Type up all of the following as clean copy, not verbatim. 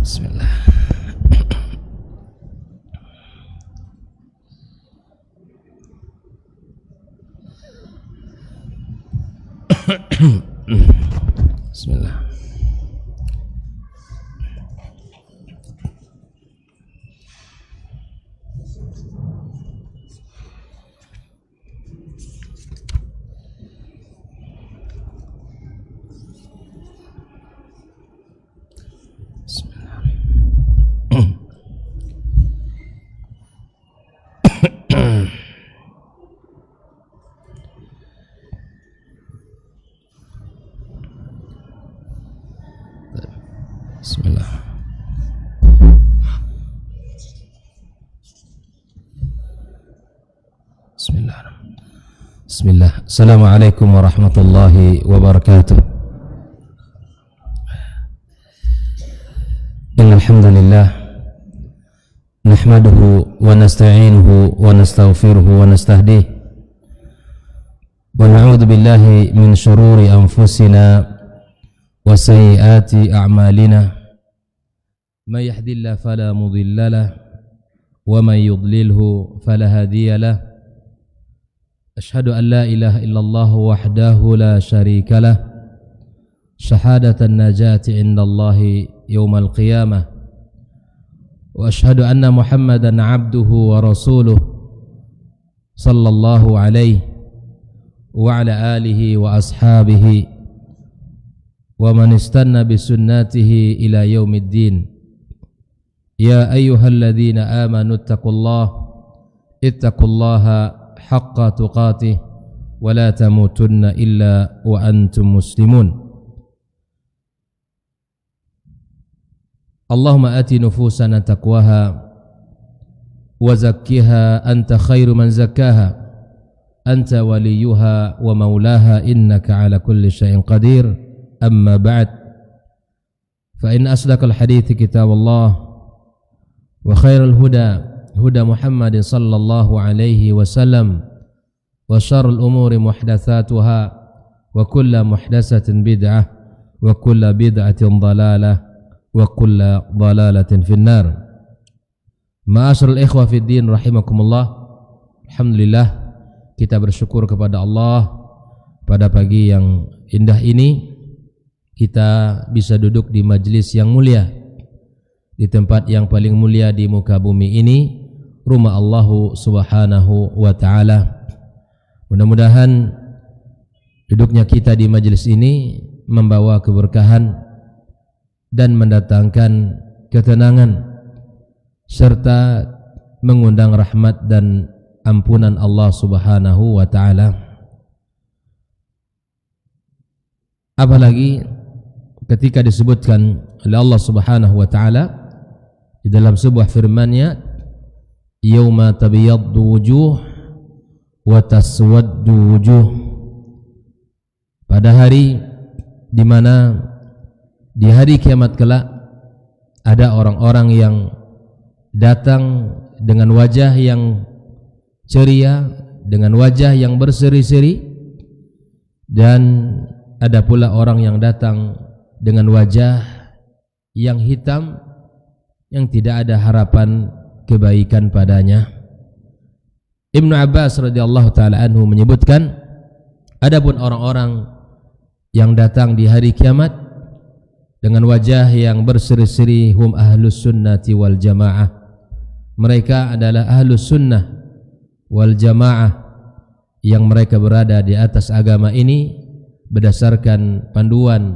Bismillah. Bismillah. Bismillah. Bismillah. Bismillah. Assalamualaikum warahmatullahi wabarakatuh. Innal hamdalillah nahmaduhu wa nasta'inuhu wa nastaghfiruhu wa nastahdihi wa na'udzu billahi min shururi anfusina wa sayyiati a'malina may yahdihillahu fala mudilla lahu wa may yudlilhu fala hadiya lahu ashhadu an la ilaha illallah wahdahu la syarika lahu syahadatan najati indallahi yaumal qiyamah wa ashhadu anna muhammadan abduhu wa rasuluh sallallahu alaihi wa ala alihi wa ashabihi wa man istanna bisunnatihi ila yaumiddin. Ya ayyuhalladzina amanu ittaqullaha haqqa tuqatih wa la tamutunna illa wa antum muslimun. Allahumma ati nufusana taqwaha wa zakkiha anta khairu man zakkaha anta waliyuha wa maulaha innaka ala kulli syai'in qadir. Amma ba'd, fa in asdaqal hadithi kitabullah wa khairal huda huda Muhammadin sallallahu alaihi wasallam wa syarrul umuri muhdatsatuha wa kullu muhdatsatin bid'ah wa kullu bid'atin dhalalah wa kullu dhalalatin finnar. Ma'asyiral ikhwah fid din rahimakumullah. Alhamdulillah, kita bersyukur kepada Allah pada pagi yang indah ini kita bisa duduk di majlis yang mulia, di tempat yang paling mulia di muka bumi ini, rumah Allah Subhanahu wa ta'ala. Mudah-mudahan duduknya kita di majlis ini membawa keberkahan dan mendatangkan ketenangan serta mengundang rahmat dan ampunan Allah Subhanahu wa ta'ala. Apalagi ketika disebutkan oleh Allah Subhanahu wa ta'ala di dalam sebuah firman-Nya, yauma tabyaddu wujuh wa taswaddu wujuh, pada hari di mana di hari kiamat kelak ada orang-orang yang datang dengan wajah yang ceria, dengan wajah yang berseri-seri, dan ada pula orang yang datang dengan wajah yang hitam yang tidak ada harapan kebaikan padanya. Ibnu Abbas radhiyallahu taala anhu menyebutkan, adapun orang-orang yang datang di hari kiamat dengan wajah yang berseri-seri, hum ahlus sunnati wal jamaah. Mereka adalah ahlus sunnah wal jamaah yang mereka berada di atas agama ini berdasarkan panduan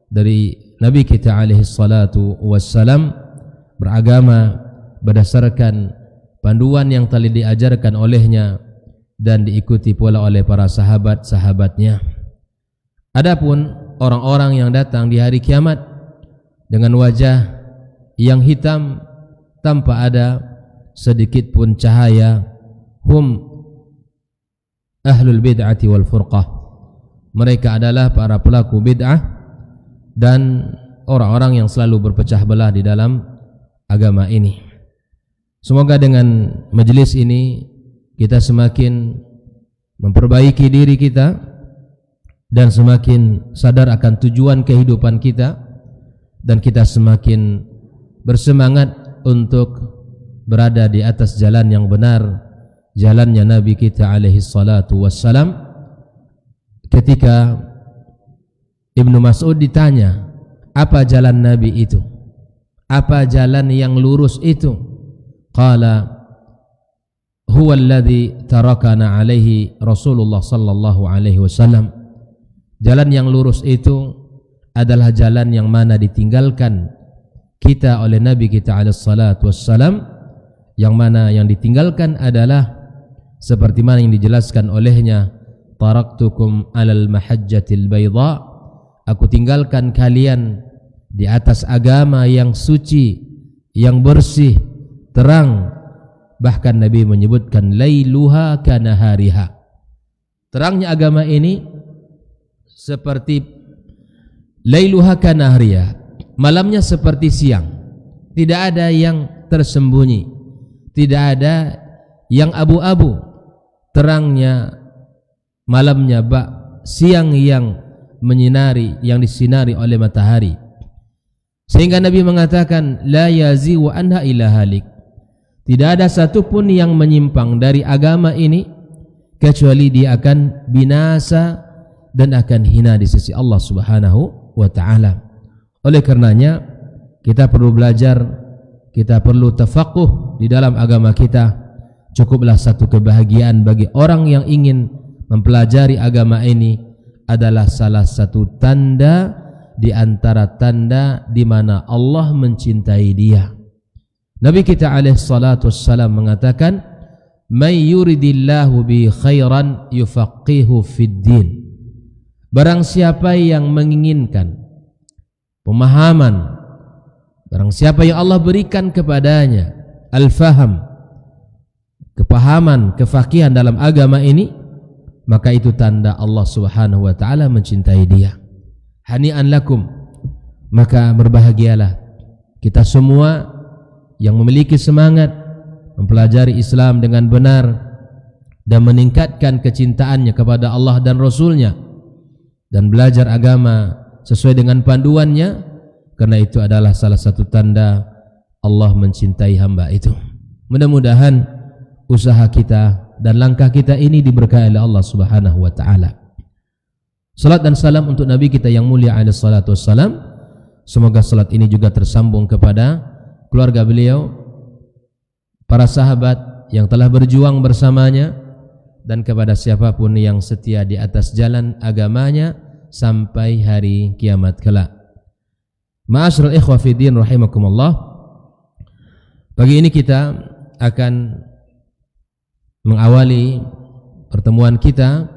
dari Nabi kita alaihi salatu wassalam, beragama berdasarkan panduan yang telah diajarkan olehnya dan diikuti pula oleh para sahabat-sahabatnya. Adapun orang-orang yang datang di hari kiamat dengan wajah yang hitam tanpa ada sedikit pun cahaya, hum ahlul bid'ati wal furqah. Mereka adalah para pelaku bid'ah dan orang-orang yang selalu berpecah belah di dalam agama ini. Semoga dengan majelis ini kita semakin memperbaiki diri kita dan semakin sadar akan tujuan kehidupan kita, dan kita semakin bersemangat untuk berada di atas jalan yang benar, jalannya Nabi kita alaihi salatu wassalam. Ketika Ibnu Mas'ud ditanya, apa jalan Nabi itu? Apa jalan yang lurus itu? Qala huwa alladhi tarakana alaihi Rasulullah sallallahu alaihi wasallam. Jalan yang lurus itu adalah jalan yang mana ditinggalkan kita oleh Nabi kita alaihi salatu wassalam, yang mana yang ditinggalkan adalah seperti mana yang dijelaskan olehnya, taraktukum alal mahajjatil bayda, aku tinggalkan kalian di atas agama yang suci, yang bersih, terang. Bahkan Nabi menyebutkan lailuha kanahariha, terangnya agama ini seperti lailuha kanahariha, malamnya seperti siang, tidak ada yang tersembunyi, tidak ada yang abu-abu, terangnya malamnya siang yang menyinari, yang disinari oleh matahari. Sehingga Nabi mengatakan la yazi'u anha illa halik, tidak ada satupun yang menyimpang dari agama ini kecuali dia akan binasa dan akan hina di sisi Allah Subhanahu wa taala. Oleh karenanya kita perlu belajar, kita perlu tafaqquh di dalam agama kita. Cukuplah satu kebahagiaan bagi orang yang ingin mempelajari agama ini adalah salah satu tanda di antara tanda di mana Allah mencintai dia. Nabi kita alaihi salatu wassalam mengatakan, "May yuridillahu bi khairan yufaqihu fid din." Barang siapa yang menginginkan pemahaman, barang siapa yang Allah berikan kepadanya al-faham, kepahaman, kefaqihan dalam agama ini, maka itu tanda Allah Subhanahu wa taala mencintai dia. Hani'an lakum, maka berbahagialah kita semua yang memiliki semangat mempelajari Islam dengan benar dan meningkatkan kecintaannya kepada Allah dan Rasulnya dan belajar agama sesuai dengan panduannya, karena itu adalah salah satu tanda Allah mencintai hamba itu. Mudah-mudahan usaha kita dan langkah kita ini diberkahi oleh Allah Subhanahu wa taala. Salat dan salam untuk Nabi kita yang mulia alaihi salatu wassalam. Semoga salat ini juga tersambung kepada keluarga beliau, para sahabat yang telah berjuang bersamanya, dan kepada siapapun yang setia di atas jalan agamanya sampai hari kiamat kelak. Ma'asyiral ikhwah fi din rahimakumullah. Pagi ini kita akan mengawali pertemuan kita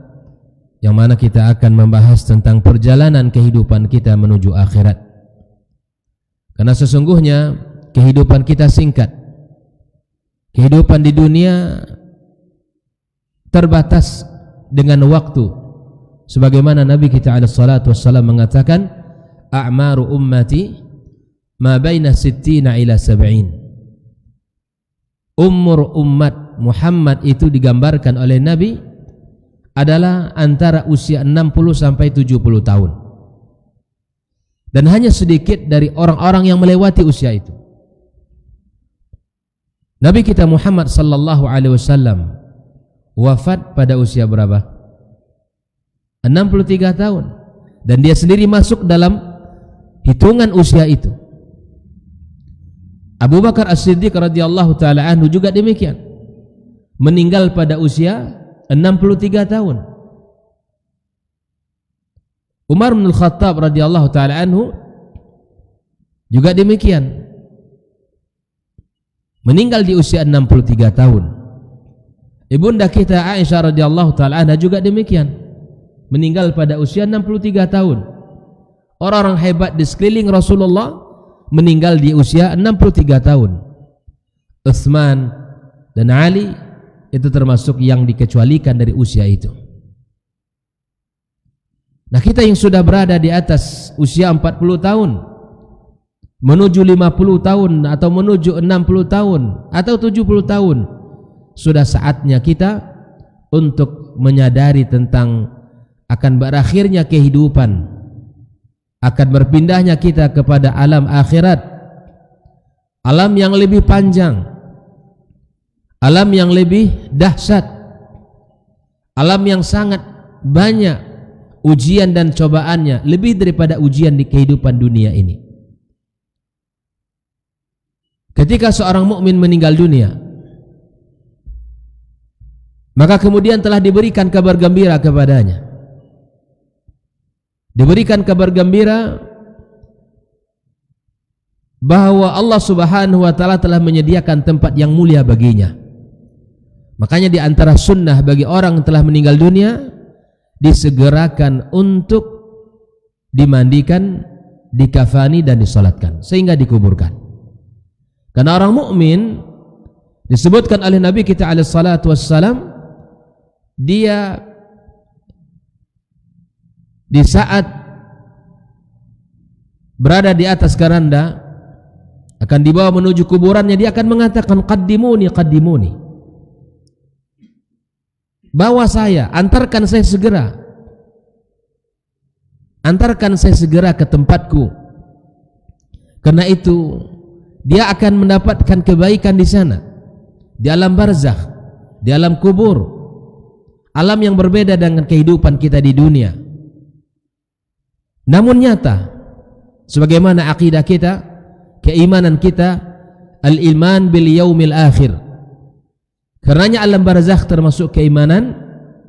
yang mana kita akan membahas tentang perjalanan kehidupan kita menuju akhirat. Karena sesungguhnya kehidupan kita singkat. Kehidupan di dunia terbatas dengan waktu. Sebagaimana Nabi kita alaihi salatu wassalam mengatakan, a'maru ummati ma baina 60 ila 70. Umur umat Muhammad itu digambarkan oleh Nabi adalah antara usia 60 sampai 70 tahun. Dan hanya sedikit dari orang-orang yang melewati usia itu. Nabi kita Muhammad sallallahu alaihi wasallam wafat pada usia berapa? 63 tahun. Dan dia sendiri masuk dalam hitungan usia itu. Abu Bakar As-Siddiq radhiyallahu taala anhu juga demikian. Meninggal pada usia 63 tahun. Umar bin Khattab radhiyallahu taala anhu juga demikian. Meninggal di usia 63 tahun. Ibunda kita Aisyah radhiyallahu taala anha juga demikian. Meninggal pada usia 63 tahun. Orang-orang hebat di sekeliling Rasulullah meninggal di usia 63 tahun. Utsman dan Ali itu termasuk yang dikecualikan dari usia itu. Nah, kita yang sudah berada di atas usia 40 tahun menuju 50 tahun atau menuju 60 tahun atau 70 tahun, sudah saatnya kita untuk menyadari tentang akan berakhirnya kehidupan, akan berpindahnya kita kepada alam akhirat. alam yang lebih panjang, alam yang lebih dahsyat, alam yang sangat banyak ujian dan cobaannya, lebih daripada ujian di kehidupan dunia ini. Ketika seorang mukmin meninggal dunia, maka kemudian telah diberikan kabar gembira kepadanya. Diberikan kabar gembira bahwa Allah Subhanahu wa taala telah menyediakan tempat yang mulia baginya. Makanya di antara sunnah bagi orang yang telah meninggal dunia, disegerakan untuk dimandikan, dikafani dan disolatkan sehingga dikuburkan. Karena orang mukmin disebutkan oleh Nabi kita alaihi salatu wassalam, dia di saat berada di atas keranda akan dibawa menuju kuburannya, dia akan mengatakan qaddimuni qaddimuni, bawa saya, antarkan saya segera, antarkan saya segera ke tempatku. Karena itu dia akan mendapatkan kebaikan di sana, di alam barzakh, di alam kubur, alam yang berbeda dengan kehidupan kita di dunia. Namun nyata, sebagaimana akidah kita, keimanan kita, al-iman bil yaumil akhir. Karenanya alam barzakh termasuk keimanan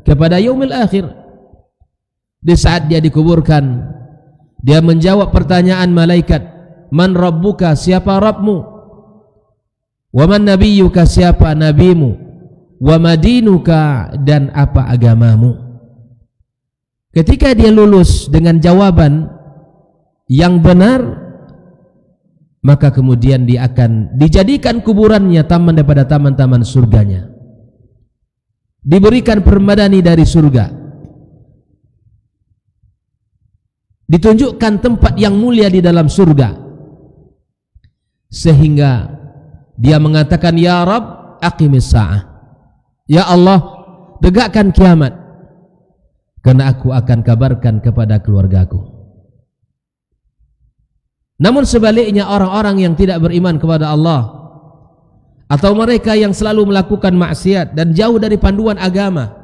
kepada yaumil akhir. Di saat dia dikuburkan, dia menjawab pertanyaan malaikat, man rabbuka, siapa Rabbmu? Wa man nabiyyuka, siapa nabimu? Wa madinuka, dan apa agamamu? Ketika dia lulus dengan jawaban yang benar, maka kemudian dia akan dijadikan kuburannya taman daripada taman-taman surganya, diberikan permadani dari surga, ditunjukkan tempat yang mulia di dalam surga, sehingga dia mengatakan, ya Rabb aqimis sa'ah, ya Allah tegakkan kiamat, karena aku akan kabarkan kepada keluargaku. Namun sebaliknya, orang-orang yang tidak beriman kepada Allah, atau mereka yang selalu melakukan maksiat dan jauh dari panduan agama,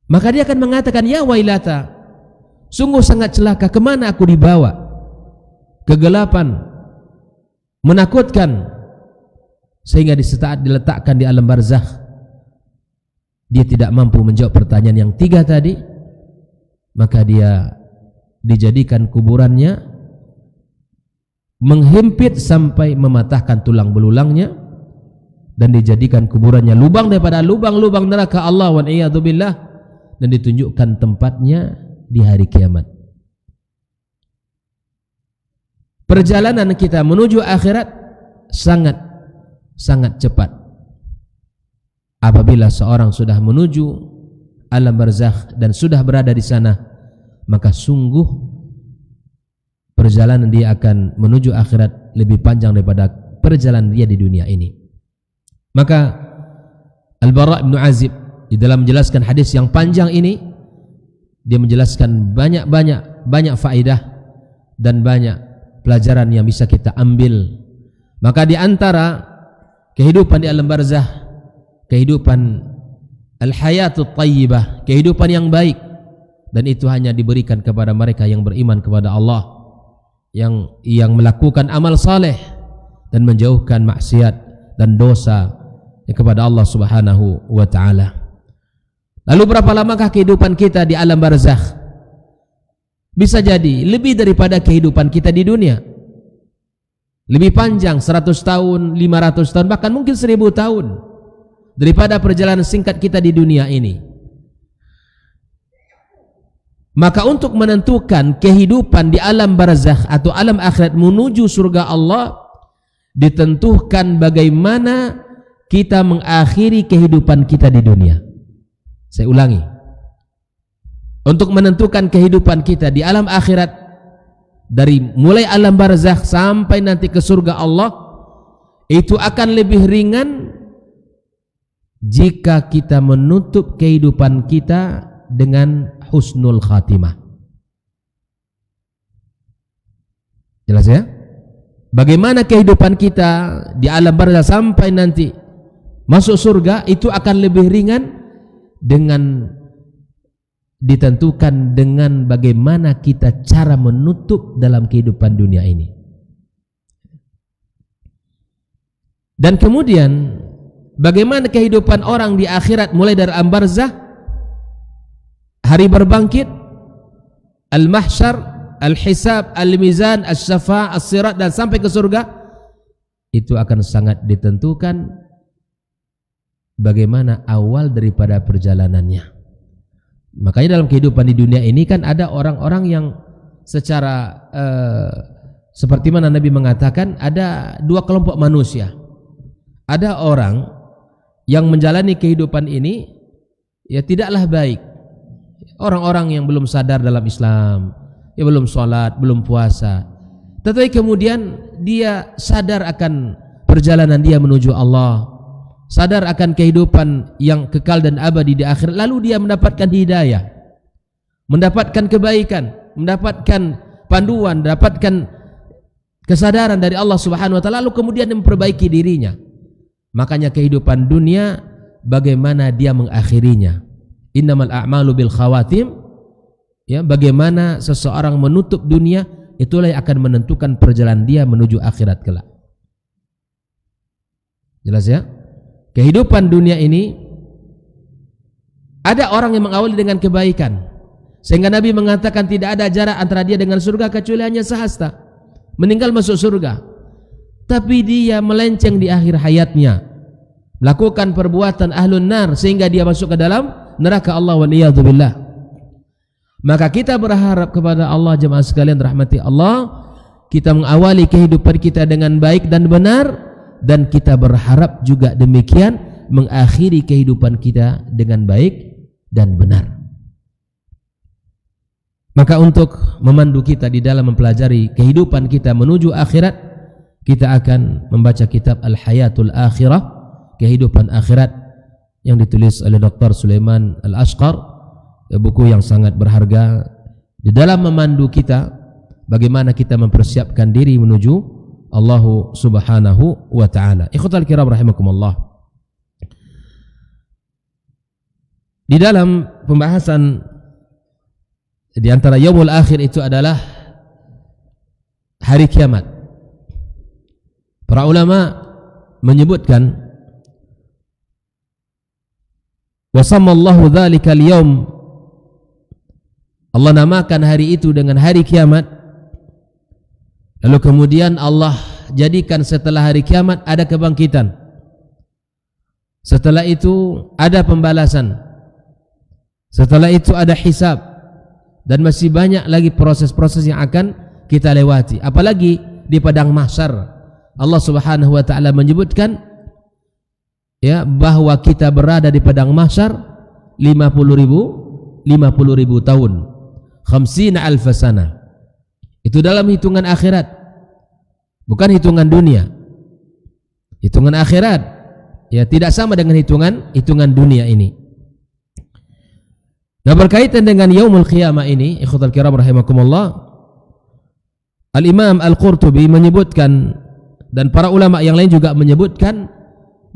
maka dia akan mengatakan, ya wailata, sungguh sangat celaka, kemana aku dibawa? Kegelapan, menakutkan, sehingga di saat diletakkan di alam barzakh, dia tidak mampu menjawab pertanyaan yang tiga tadi, maka dia dijadikan kuburannya menghimpit sampai mematahkan tulang belulangnya, dan dijadikan kuburannya lubang daripada lubang-lubang neraka Allah wa iyadzubillah, dan ditunjukkan tempatnya di hari kiamat. Perjalanan kita menuju akhirat sangat cepat. Apabila seorang sudah menuju alam barzakh dan sudah berada di sana, maka sungguh perjalanan dia akan menuju akhirat lebih panjang daripada perjalanan dia di dunia ini. Maka Al-Bara' bin Azib di dalam menjelaskan hadis yang panjang ini, dia menjelaskan banyak faedah dan banyak pelajaran yang bisa kita ambil. Maka di antara kehidupan di alam barzakh, kehidupan al-hayatut thayyibah, kehidupan yang baik, dan itu hanya diberikan kepada mereka yang beriman kepada Allah, yang melakukan amal saleh dan menjauhkan maksiat dan dosa kepada Allah Subhanahu wa taala. Lalu berapa lamakah kehidupan kita di alam barzakh? Bisa jadi lebih daripada kehidupan kita di dunia. Lebih panjang, 100 tahun, 500 tahun, bahkan mungkin 1000 tahun daripada perjalanan singkat kita di dunia ini. Maka untuk menentukan kehidupan di alam barzakh atau alam akhirat menuju surga Allah, ditentukan bagaimana kita mengakhiri kehidupan kita di dunia. Saya ulangi, untuk menentukan kehidupan kita di alam akhirat, dari mulai alam barzakh sampai nanti ke surga Allah, itu akan lebih ringan jika kita menutup kehidupan kita dengan husnul khatimah. Jelas ya? bagaimana kehidupan kita di alam barzah sampai nanti masuk surga, itu akan lebih ringan dengan ditentukan dengan bagaimana kita cara menutup dalam kehidupan dunia ini. Dan kemudian bagaimana kehidupan orang di akhirat mulai dari alam barzah, hari berbangkit, al-mahsyar, al-hisab, al-mizan, al-syafa', as-sirat, dan sampai ke surga, itu akan sangat ditentukan bagaimana awal daripada perjalanannya. Makanya dalam kehidupan di dunia ini kan ada orang-orang yang secara seperti mana Nabi mengatakan, ada dua kelompok manusia. Ada orang yang menjalani kehidupan ini ya tidaklah baik. Orang-orang yang belum sadar dalam Islam, ya belum sholat, belum puasa, tetapi kemudian dia sadar akan perjalanan dia menuju Allah, sadar akan kehidupan yang kekal dan abadi di akhirat, lalu dia mendapatkan hidayah, mendapatkan kebaikan, mendapatkan panduan, mendapatkan kesadaran dari Allah Subhanahu wa taala, lalu kemudian memperbaiki dirinya. Makanya kehidupan dunia bagaimana dia mengakhirinya. Innamal a'malu bil khawatim, ya, bagaimana seseorang menutup dunia, itulah yang akan menentukan perjalanan dia menuju akhirat kelak. Jelas ya? Kehidupan dunia ini ada orang yang mengawali dengan kebaikan, sehingga Nabi mengatakan tidak ada jarak antara dia dengan surga kecuali hanya sehasta, meninggal masuk surga. Tapi dia melenceng di akhir hayatnya, melakukan perbuatan ahlun nar sehingga dia masuk ke dalam neraka Allah, wa niyadzubillah. Maka kita berharap kepada Allah, jemaah sekalian rahmati Allah, kita mengawali kehidupan kita dengan baik dan benar, dan kita berharap juga demikian mengakhiri kehidupan kita dengan baik dan benar. Maka untuk memandu kita di dalam mempelajari kehidupan kita menuju akhirat, kita akan membaca kitab Al-Hayatul Akhirah, kehidupan akhirat, yang ditulis oleh Dr. Sulaiman Al-Ashqar, buku yang sangat berharga di dalam memandu kita bagaimana kita mempersiapkan diri menuju Allah Subhanahu wa taala. Ikhwatal kiram rahimakumullah. Di dalam pembahasan di antara yaumul akhir itu adalah hari kiamat. Para ulama menyebutkan wa sammallahu dzalikal yaum, Allah namakan hari itu dengan hari kiamat. Lalu kemudian Allah jadikan setelah hari kiamat ada kebangkitan. Setelah itu ada pembalasan. Setelah itu ada hisab, dan masih banyak lagi proses-proses yang akan kita lewati. Apalagi di padang mahsyar, Allah Subhanahu wa taala menyebutkan ya bahwa kita berada di padang mahsyar 50.000 tahun, 50,000 sana. Itu dalam hitungan akhirat, bukan hitungan dunia. Hitungan akhirat ya tidak sama dengan hitungan dunia ini. Nah, berkaitan dengan yaumul qiyamah ini, ikhwatal kiram rahimakumullah, Al-Imam Al-Qurtubi menyebutkan, dan para ulama yang lain juga menyebutkan,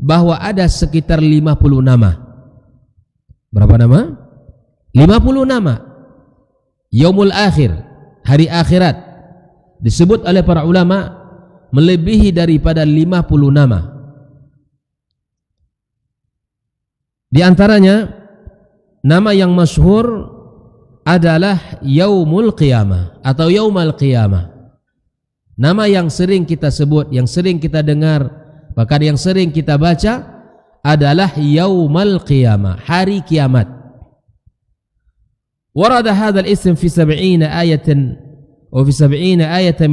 bahwa ada sekitar 50 nama. Berapa nama? 50 nama. Yaumul akhir, hari akhirat, disebut oleh para ulama melebihi daripada 50 nama. Di antaranya nama yang masyhur adalah Yaumul Qiyamah atau Yaumul Qiyamah. Nama yang sering kita sebut, yang sering kita dengar, bahkan yang sering kita baca adalah Yaumul Qiyamah, hari kiamat. Warada hadzal ism fi 70 ayatan wa fi 70 ayatan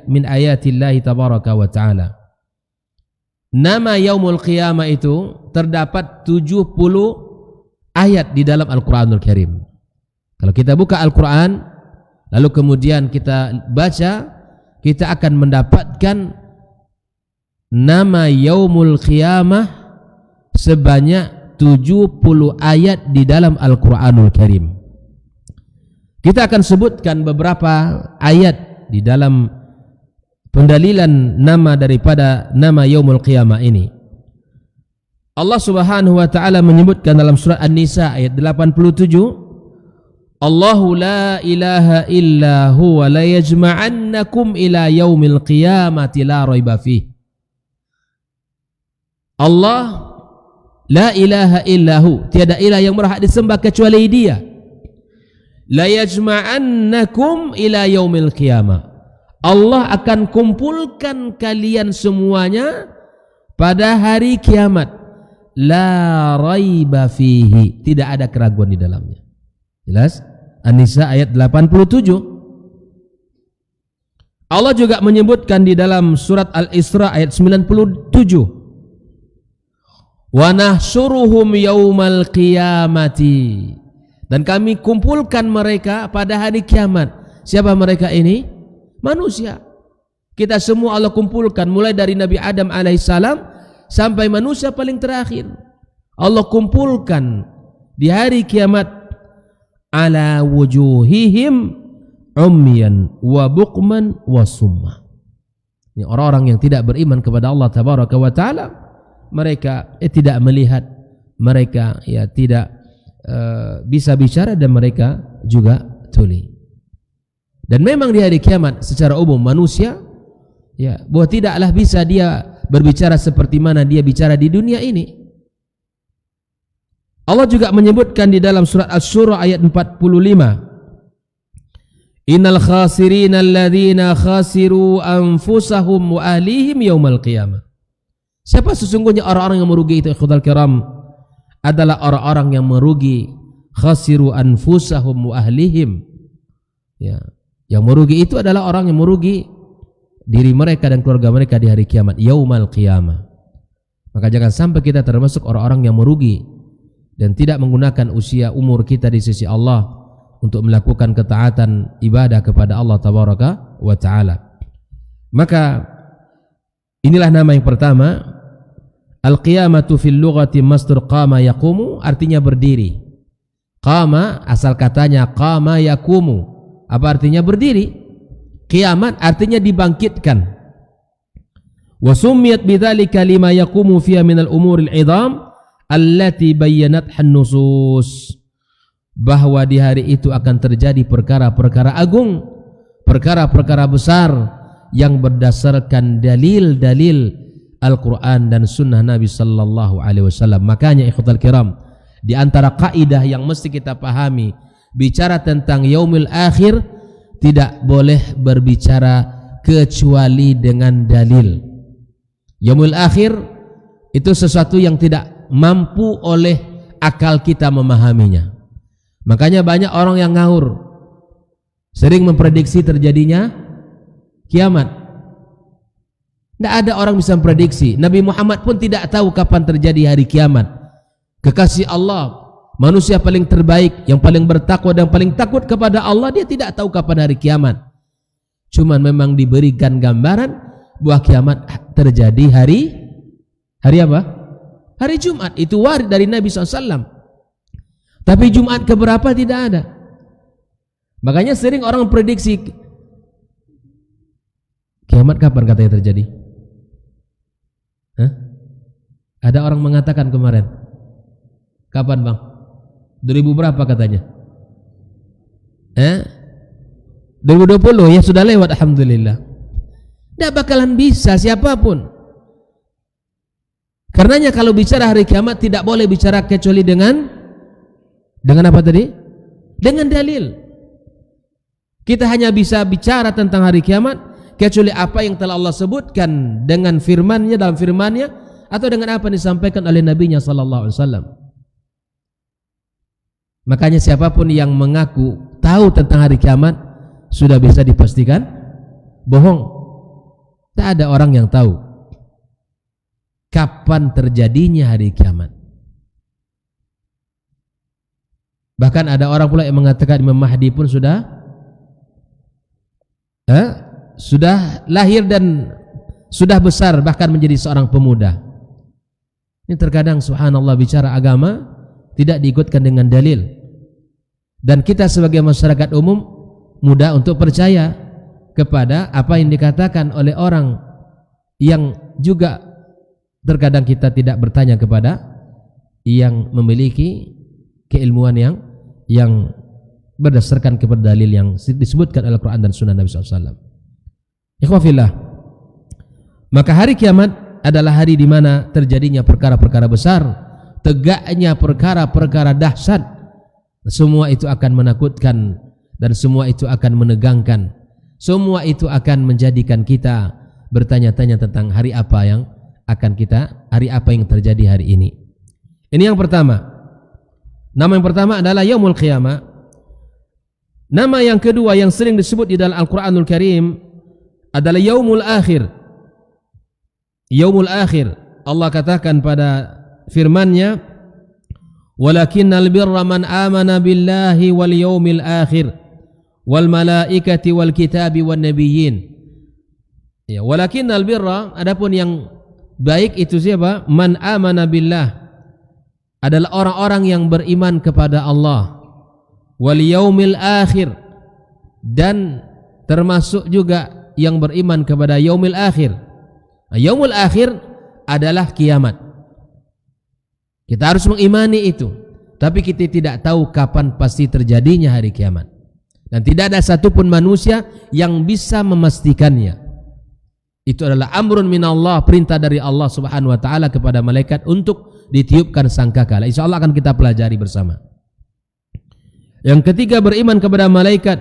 min ayati Allah tabaraka wa taala. Nama Yaumul Qiyamah itu terdapat 70 ayat di dalam Al-Quranul Karim. Kalau kita buka Al-Quran lalu kemudian kita baca, kita akan mendapatkan nama Yaumul Qiyamah sebanyak 70 ayat di dalam Al-Quranul Karim. Kita akan sebutkan beberapa ayat di dalam pendalilan nama daripada nama Yaumul Qiyamah ini. Allah Subhanahu wa taala menyebutkan dalam surat An-Nisa ayat 87, Allahu la ilaha illa huwa la yajma'annakum ila yaumil qiyamati la raiba fih. Allah la ilaha illahu, tiada ilah yang berhak disembah kecuali Dia. La yajma'annakum ila yaumil qiyamah. Allah akan kumpulkan kalian semuanya pada hari kiamat. La raiba fihi, tidak ada keraguan di dalamnya. Jelas? An-Nisa ayat 87. Allah juga menyebutkan di dalam surat Al-Isra ayat 97. Wa nahsyuruhum yaumal qiyamati, dan kami kumpulkan mereka pada hari kiamat. Siapa mereka ini? Manusia. Kita semua Allah kumpulkan, mulai dari Nabi Adam alaihissalam sampai manusia paling terakhir. Allah kumpulkan di hari kiamat ala wujuhihim umyan wa buqman wa summa. Ini orang-orang yang tidak beriman kepada Allah tabaraka wa taala, mereka tidak melihat, mereka tidak bisa bicara, dan mereka juga tuli. Dan memang di hari kiamat secara umum manusia bahwa tidaklah bisa dia berbicara seperti mana dia bicara di dunia ini. Allah juga menyebutkan di dalam surat Asy-Syura ayat 45, Innal khasirina alladzina khasiru anfusahum wa ahlihim yaumal qiyamah. Siapa sesungguhnya orang-orang yang merugi itu, ikhwatal kiram? Adalah orang-orang yang merugi. Khasiru anfusahum wa ahlihim. Yang merugi itu adalah orang yang merugi diri mereka dan keluarga mereka di hari kiamat, yaumal qiyamah. Maka jangan sampai kita termasuk orang-orang yang merugi dan tidak menggunakan usia umur kita di sisi Allah untuk melakukan ketaatan ibadah kepada Allah tabaraka wa taala. Maka inilah nama yang pertama. Al-qiyamatu fil lughati masdar qama yaqumu, artinya berdiri. Qama asal katanya qama yaqumu, apa artinya berdiri. Kiamat artinya dibangkitkan. Wa summiyat bidzalika lima yaqumu fiha minal umuril idham allati bayyanatha an-nusus, bahwa di hari itu akan terjadi perkara-perkara agung, perkara-perkara besar yang berdasarkan dalil-dalil Al-Quran dan Sunnah Nabi Sallallahu Alaihi Wasallam. Makanya ikhwatal kiram, di antara kaidah yang mesti kita pahami, bicara tentang yaumil akhir tidak boleh berbicara kecuali dengan dalil. Yaumul akhir itu sesuatu yang tidak mampu oleh akal kita memahaminya. Makanya banyak orang yang ngawur, sering memprediksi terjadinya kiamat. Tidak ada orang bisa memprediksi. Nabi Muhammad pun tidak tahu kapan terjadi hari kiamat. Kekasih Allah, manusia paling terbaik, yang paling bertakwa dan paling takut kepada Allah, dia tidak tahu kapan hari kiamat. Cuman memang diberikan gambaran bahwa kiamat terjadi hari apa? Hari Jumat. Itu warid dari Nabi SAW. Tapi Jumat keberapa tidak ada. Makanya sering orang memprediksi kiamat kapan katanya terjadi. Ada orang mengatakan kemarin, kapan bang? 2000 berapa katanya? 2020 ya, sudah lewat, alhamdulillah. Tidak bakalan bisa siapapun. Karenanya kalau bicara hari kiamat tidak boleh bicara kecuali dengan apa tadi? Dengan dalil. Kita hanya bisa bicara tentang hari kiamat kecuali apa yang telah Allah sebutkan dengan firman-Nya, dalam firman-Nya, atau dengan apa yang disampaikan oleh Nabi-Nya sallallahu alaihi wasallam. Makanya siapapun yang mengaku tahu tentang hari kiamat sudah bisa dipastikan bohong. Tak ada orang yang tahu kapan terjadinya hari kiamat. Bahkan ada orang pula yang mengatakan Imam Mahdi pun sudah lahir dan sudah besar, bahkan menjadi seorang pemuda. Ini terkadang subhanallah bicara agama tidak diikutkan dengan dalil. Dan kita sebagai masyarakat umum mudah untuk percaya kepada apa yang dikatakan oleh orang yang juga terkadang kita tidak bertanya kepada yang memiliki keilmuan yang berdasarkan kepada dalil yang disebutkan oleh Al-Quran dan Sunnah Nabi SAW. Ikhwafillah, maka hari kiamat adalah hari di mana terjadinya perkara-perkara besar, tegaknya perkara-perkara dahsyat. Semua itu akan menakutkan dan semua itu akan menegangkan. Semua itu akan menjadikan kita bertanya-tanya tentang hari apa yang terjadi hari ini. Ini yang pertama. Nama yang pertama adalah Yaumul Qiyamah. Nama yang kedua yang sering disebut di dalam Al-Quranul Karim adalah Yaumul Akhir. Yaumul Akhir. Allah katakan pada firman-Nya, "Walakinnal birra man amana billahi wal yaumil akhir wal malaikati wal kitabi wan nabiyyin." Ya, walakinnal birra, adapun yang baik itu siapa? Man amana billah, adalah orang-orang yang beriman kepada Allah, wal yaumil akhir, dan termasuk juga yang beriman kepada yaumil akhir. Yaumul akhir adalah kiamat. Kita harus mengimani itu, tapi kita tidak tahu kapan pasti terjadinya hari kiamat, dan tidak ada satupun manusia yang bisa memastikannya. Itu adalah amrun minallah, perintah dari Allah Subhanahu wa taala kepada malaikat untuk ditiupkan sangkakala. Insyaallah akan kita pelajari bersama. Yang ketiga, beriman kepada malaikat,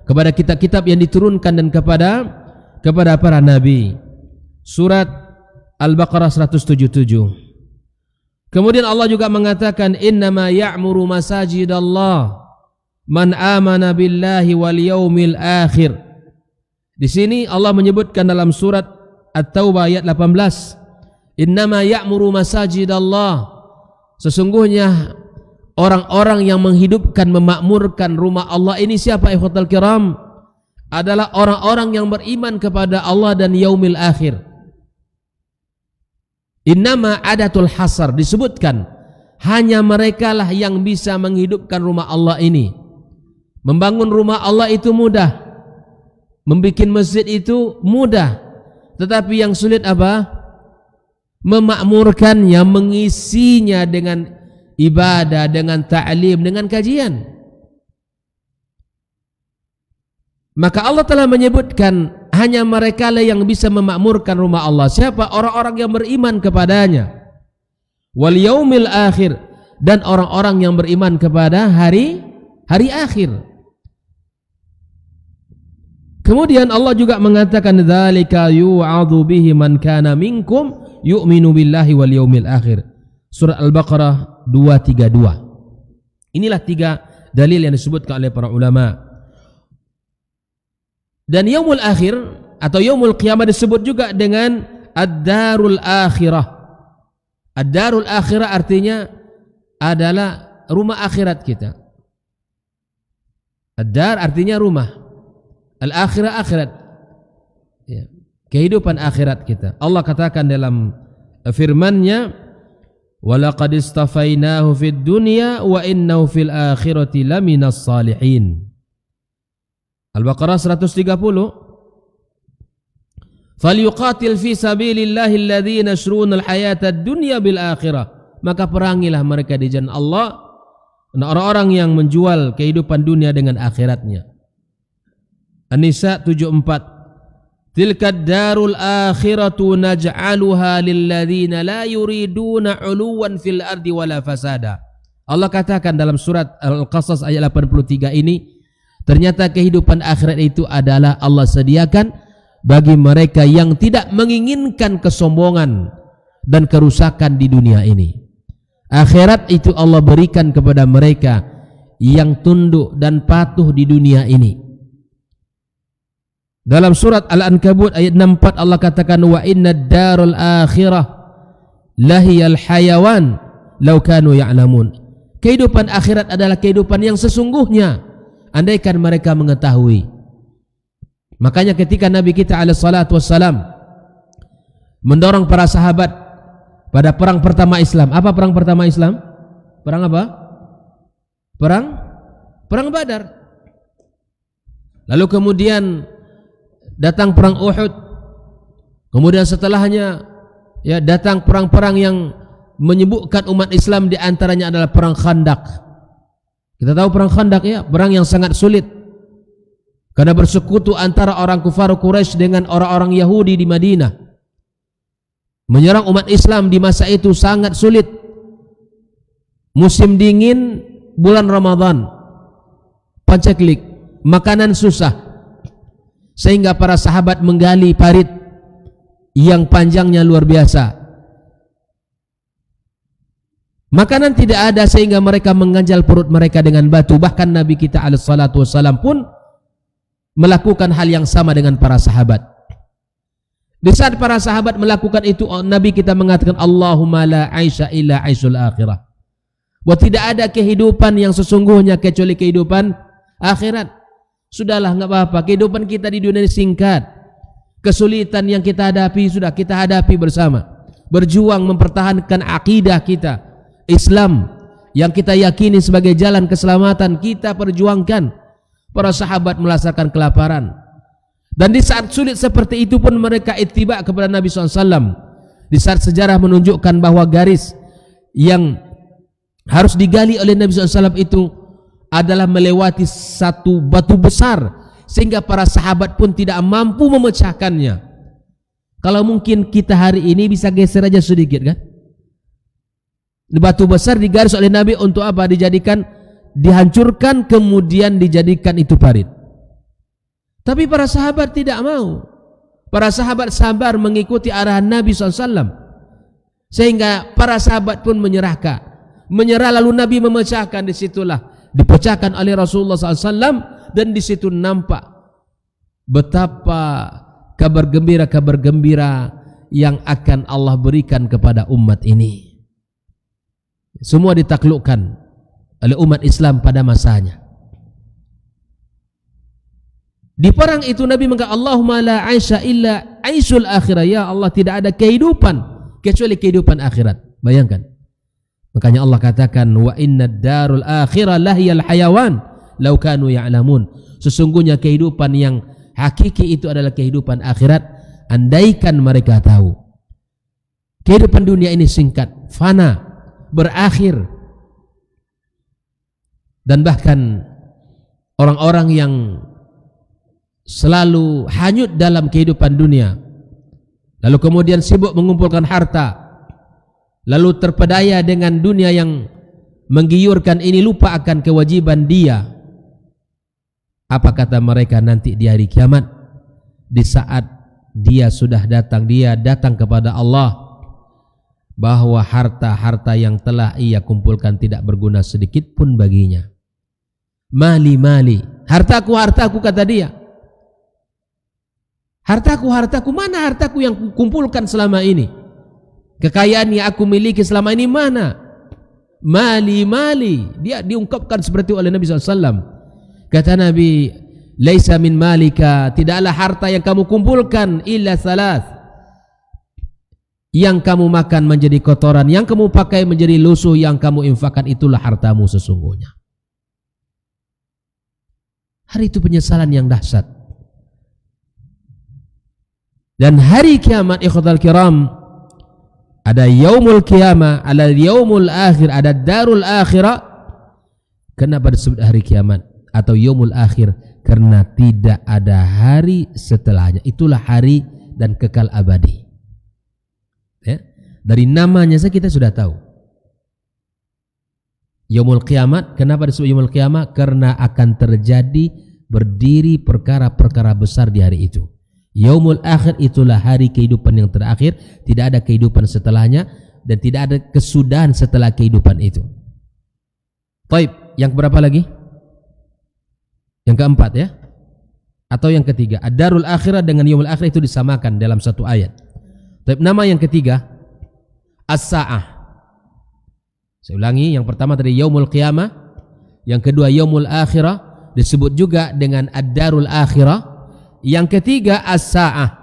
kepada kitab-kitab yang diturunkan dan kepada para nabi. Surat Al-Baqarah 177. Kemudian Allah juga mengatakan, "Innama ya'muru masajidallah man amana billahi wal yaumil akhir." Di sini Allah menyebutkan dalam surat At-Taubah ayat 18, "Innama ya'muru masajidallah." Sesungguhnya orang-orang yang menghidupkan, memakmurkan rumah Allah ini siapa ikhwatal kiram? Adalah orang-orang yang beriman kepada Allah dan yaumil akhir. Innama adatul hasar, disebutkan hanya merekalah yang bisa menghidupkan rumah Allah ini. Membangun rumah Allah itu mudah, membikin masjid itu mudah, tetapi yang sulit apa? Memakmurkannya, mengisinya dengan ibadah, dengan ta'lim, dengan kajian. Maka Allah telah menyebutkan hanya mereka lah yang bisa memakmurkan rumah Allah. Siapa? Orang-orang yang beriman kepadanya. Wal yaumil akhir, dan orang-orang yang beriman kepada hari akhir. Kemudian Allah juga mengatakan, "Dzalika yu'adzu bihi man kana minkum yu'minu billahi wal yaumil akhir." Surah Al-Baqarah 232. Inilah 3 dalil yang disebutkan oleh para ulama. Dan yaumul akhir atau yaumul qiyamah disebut juga dengan ad-darul akhirah. Ad-darul akhirah artinya adalah rumah akhirat kita. Ad-dar artinya rumah, al-akhirah akhirat, ya, kehidupan akhirat kita. Allah katakan dalam firman-Nya, "Walaqad istafainahu fid dunya wa innahu fil akhirati laminas salihin." Al-Baqarah 130. "Falyuqatil fi sabilillahi alladhina yashruna al-hayata ad-dunya bil akhirah." Maka perangilah mereka di jalan Allah, orang-orang yang menjual kehidupan dunia dengan akhiratnya. An-Nisa 74. "Tilka ad-darul akhiratu naj'aluha lilladhina la yuriduna 'uluwan fil ardi wala fasada." Allah katakan dalam surat Al-Qasas ayat 83 ini, ternyata kehidupan akhirat itu adalah Allah sediakan bagi mereka yang tidak menginginkan kesombongan dan kerusakan di dunia ini. Akhirat itu Allah berikan kepada mereka yang tunduk dan patuh di dunia ini. Dalam surat Al-Ankabut ayat 64 Allah katakan, "Wa innad darul akhirah lahiyal hayawan law kanu ya'lamun." Kehidupan akhirat adalah kehidupan yang sesungguhnya, andaikan mereka mengetahui. Makanya ketika Nabi kita alaihi salatu wassalam mendorong para sahabat pada perang pertama Islam. Apa perang pertama Islam? Perang apa? Perang Badar. Lalu kemudian datang perang Uhud, kemudian setelahnya ya datang perang-perang yang menyebutkan umat Islam, di antaranya adalah perang Khandaq. Kita tahu perang Khandaq ya, perang yang sangat sulit karena bersekutu antara orang kufar Quraisy dengan orang-orang Yahudi di Madinah. Menyerang umat Islam di masa itu sangat sulit. Musim dingin, bulan Ramadan, paceklik, makanan susah, sehingga para sahabat menggali parit yang panjangnya luar biasa. Makanan tidak ada sehingga mereka mengganjal perut mereka dengan batu. Bahkan Nabi kita alaihissalatu wassalam pun melakukan hal yang sama dengan para sahabat. Di saat para sahabat melakukan itu, Nabi kita mengatakan, Allahumma la aisha illa aisul akhirah. Bahwa tidak ada kehidupan yang sesungguhnya kecuali kehidupan akhirat. Sudahlah, enggak apa-apa, kehidupan kita di dunia ini singkat. Kesulitan yang kita hadapi sudah kita hadapi bersama. Berjuang mempertahankan akidah kita, Islam yang kita yakini sebagai jalan keselamatan, kita perjuangkan. Para sahabat merasakan kelaparan, dan di saat sulit seperti itu pun mereka ittiba kepada Nabi SAW. Di saat sejarah menunjukkan bahwa garis yang harus digali oleh Nabi SAW itu adalah melewati satu batu besar, sehingga para sahabat pun tidak mampu memecahkannya. Kalau mungkin kita hari ini bisa geser aja sedikit kan? Batu besar digaris oleh Nabi untuk apa? Dijadikan, dihancurkan, kemudian dijadikan itu parit. Tapi para sahabat tidak mau. Para sahabat sabar mengikuti arahan Nabi SAW, sehingga para sahabat pun menyerah, lalu Nabi memecahkan. Disitulah dipecahkan oleh Rasulullah SAW, dan disitu nampak betapa kabar gembira yang akan Allah berikan kepada umat ini. Semua ditaklukkan oleh umat Islam pada masanya. Di perang itu Nabi mengatakan, Allahumma la aisha illa aisul akhirah. Ya Allah, tidak ada kehidupan kecuali kehidupan akhirat. Bayangkan. Makanya Allah katakan, wa inna darul akhirah lahiyal hayawan law kanu ya'lamun. Sesungguhnya kehidupan yang hakiki itu adalah kehidupan akhirat, andaikan mereka tahu. Kehidupan dunia ini singkat, fana, berakhir. Dan bahkan orang-orang yang selalu hanyut dalam kehidupan dunia, lalu kemudian sibuk mengumpulkan harta, lalu terpedaya dengan dunia yang menggiurkan ini, lupa akan kewajiban dia. Apa kata mereka nanti di hari kiamat? Di saat dia sudah datang, dia datang kepada Allah, bahwa harta-harta yang telah ia kumpulkan tidak berguna sedikit pun baginya. Mali, hartaku, kata dia. Hartaku, mana hartaku yang kumpulkan selama ini? Kekayaan yang aku miliki selama ini mana? Mali. Dia diungkapkan seperti itu oleh Nabi SAW. Kata Nabi, laisa min malika, tidaklah harta yang kamu kumpulkan illa salas. Yang kamu makan menjadi kotoran, yang kamu pakai menjadi lusuh, yang kamu infakkan itulah hartamu sesungguhnya. Hari itu penyesalan yang dahsyat. Dan hari kiamat, ikhwatal kiram, ada yaumul kiamah, ada yaumul akhir, ada darul akhirah. Kenapa disebut hari kiamat atau yaumul akhir? Karena tidak ada hari setelahnya. Itulah hari dan kekal abadi. Ya? Dari namanya saja kita sudah tahu. Yaumul kiamat, kenapa disebut yaumul kiamat? Karena akan terjadi berdiri perkara-perkara besar di hari itu. Yaumul akhir itulah hari kehidupan yang terakhir, tidak ada kehidupan setelahnya dan tidak ada kesudahan setelah kehidupan itu. Baik, yang berapa lagi? Yang keempat ya? Atau yang ketiga? Ad-darul akhirah dengan yaumul akhir itu disamakan dalam satu ayat. Baik, nama yang ketiga as-sa'ah. Saya ulangi, yang pertama tadi yaumul qiyamah, yang kedua yaumul akhirah, disebut juga dengan ad-darul akhirah. Yang ketiga as-sa'ah.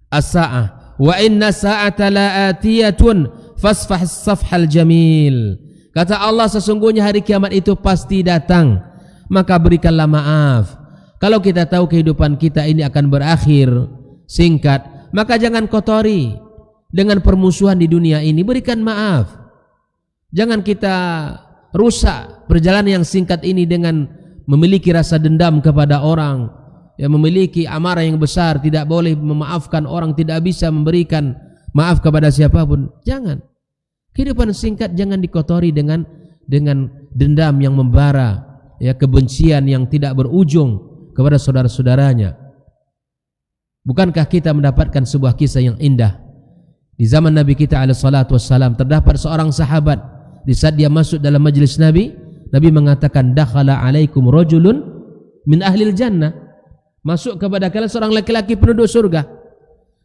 As-sa'ah. Wa inna sa'ata la'atiyatun fasfah as-safhal jamil. Kata Allah, sesungguhnya hari kiamat itu pasti datang, maka berikanlah maaf. Kalau kita tahu kehidupan kita ini akan berakhir singkat, maka jangan kotori dengan permusuhan di dunia ini. Berikan maaf. Jangan kita rusak perjalanan yang singkat ini dengan memiliki rasa dendam kepada orang, yang memiliki amarah yang besar, tidak boleh memaafkan orang, tidak bisa memberikan maaf kepada siapapun. Jangan. Kehidupan singkat jangan dikotori dengan dendam yang membara, ya, kebencian yang tidak berujung kepada saudara-saudaranya. Bukankah kita mendapatkan sebuah kisah yang indah? Di zaman Nabi kita alaihi salatu wassalam, terdapat seorang sahabat, di saat dia masuk dalam majlis Nabi, Nabi mengatakan, dakhala alaikum rajulun min ahlil jannah. Masuk kepada kalian seorang laki-laki penduduk surga.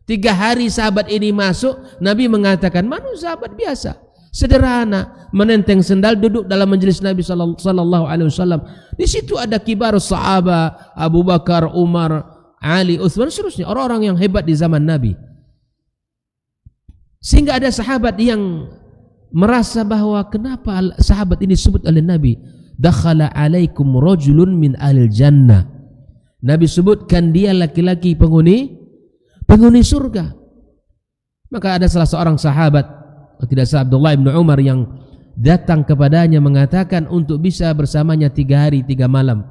3 hari sahabat ini masuk, Nabi mengatakan, mana sahabat biasa, sederhana, menenteng sendal, duduk dalam majlis Nabi sallallahu alaihi wasallam. Di situ ada kibar sahabat, Abu Bakar, Umar, Ali, Utsman, seterusnya, orang-orang yang hebat di zaman Nabi. Sehingga ada sahabat yang merasa bahwa kenapa sahabat ini disebut oleh Nabi, dakhala alaikum rajulun min ahlil jannah. Nabi sebutkan dia laki-laki penghuni surga. Maka ada salah seorang sahabat, tidak salah Abdullah bin Umar, yang datang kepadanya mengatakan untuk bisa bersamanya 3 hari 3 malam,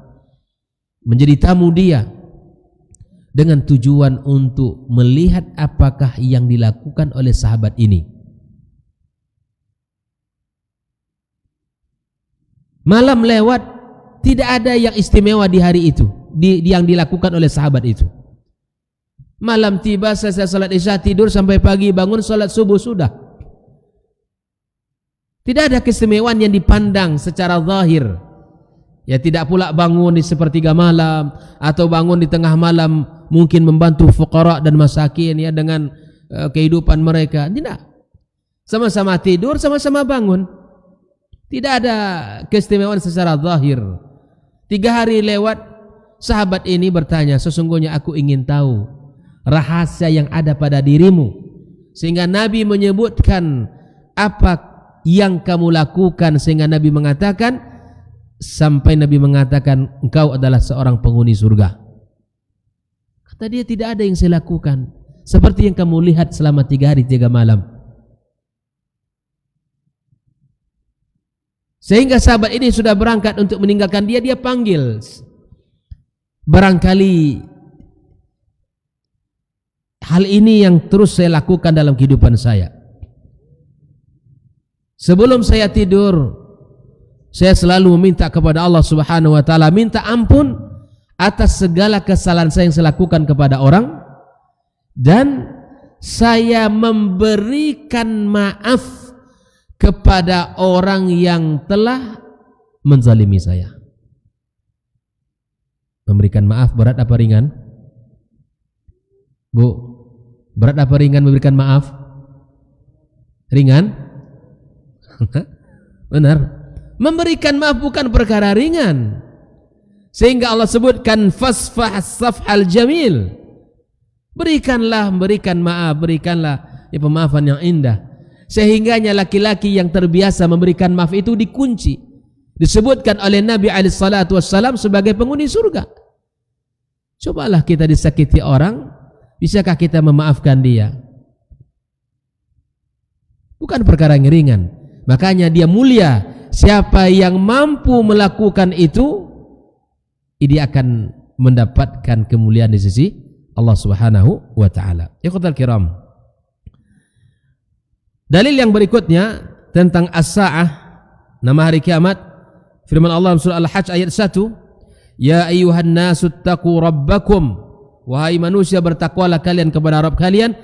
menjadi tamu dia, dengan tujuan untuk melihat apakah yang dilakukan oleh sahabat ini. Malam lewat, tidak ada yang istimewa di hari itu, yang dilakukan oleh sahabat itu. Malam tiba, selesai salat isya, tidur sampai pagi, bangun salat subuh, sudah. Tidak ada keistimewaan yang dipandang secara zahir. Ya, tidak pula bangun di sepertiga malam atau bangun di tengah malam mungkin membantu fuqara dan masakin, ya, dengan kehidupan mereka. Tidak. Sama-sama tidur, sama-sama bangun. Tidak ada keistimewaan secara zahir. 3 hari lewat, sahabat ini bertanya, sesungguhnya aku ingin tahu rahasia yang ada pada dirimu, sehingga Nabi menyebutkan apa yang kamu lakukan, sehingga Nabi mengatakan, sampai Nabi mengatakan, engkau adalah seorang penghuni surga. Kata dia, tidak ada yang saya lakukan seperti yang kamu lihat selama 3 hari 3 malam. Sehingga sahabat ini sudah berangkat untuk meninggalkan dia, dia panggil, barangkali hal ini yang terus saya lakukan dalam kehidupan saya. Sebelum saya tidur, saya selalu meminta kepada Allah Subhanahu wa taala, minta ampun atas segala kesalahan saya yang saya lakukan kepada orang, dan saya memberikan maaf kepada orang yang telah menzalimi saya. Memberikan maaf berat apa ringan? Bu, berat apa ringan memberikan maaf? Ringan? Benar. Memberikan maaf bukan perkara ringan. Sehingga Allah sebutkan fasfah as-safhal jamil. Berikan maaf, berikanlah ya, pemaafan yang indah. Sehingganya laki-laki yang terbiasa memberikan maaf itu dikunci, disebutkan oleh Nabi SAW sebagai penghuni surga. Cobalah kita disakiti orang, bisakah kita memaafkan dia? Bukan perkara yang ringan. Makanya dia mulia. Siapa yang mampu melakukan itu, dia akan mendapatkan kemuliaan di sisi Allah Subhanahu wa taala. Ikhwatal kiram, dalil yang berikutnya tentang as-sa'ah, nama hari kiamat, firman Allah dalam surah Al-Hajj ayat 1, ya ayyuhan nasu taqu rabbakum, wahai manusia bertakwalah kalian kepada Rabb kalian,